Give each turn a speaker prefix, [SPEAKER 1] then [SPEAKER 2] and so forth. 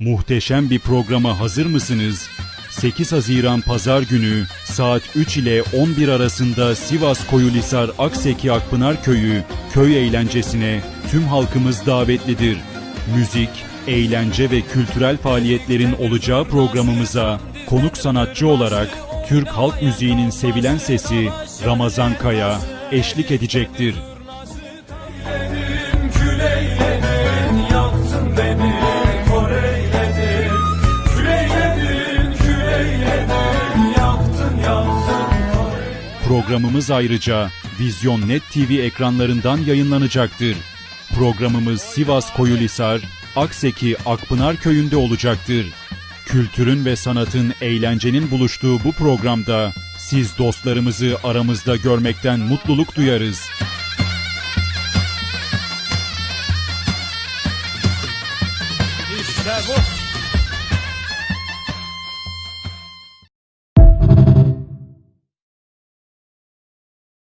[SPEAKER 1] Muhteşem bir programa hazır mısınız? 8 Haziran Pazar günü saat 3 ile 11 arasında Sivas Koyulisar Akseki Akpınar Köyü köy eğlencesine tüm halkımız davetlidir. Müzik, eğlence ve kültürel faaliyetlerin olacağı programımıza konuk sanatçı olarak Türk halk müziğinin sevilen sesi Ramazan Kaya eşlik edecektir. Programımız ayrıca Vizyon Net TV ekranlarından yayınlanacaktır. Programımız Sivas Koyulisar, Akseki Akpınar Köyü'nde olacaktır. Kültürün ve sanatın, eğlencenin buluştuğu bu programda siz dostlarımızı aramızda görmekten mutluluk duyarız.
[SPEAKER 2] İşte bu.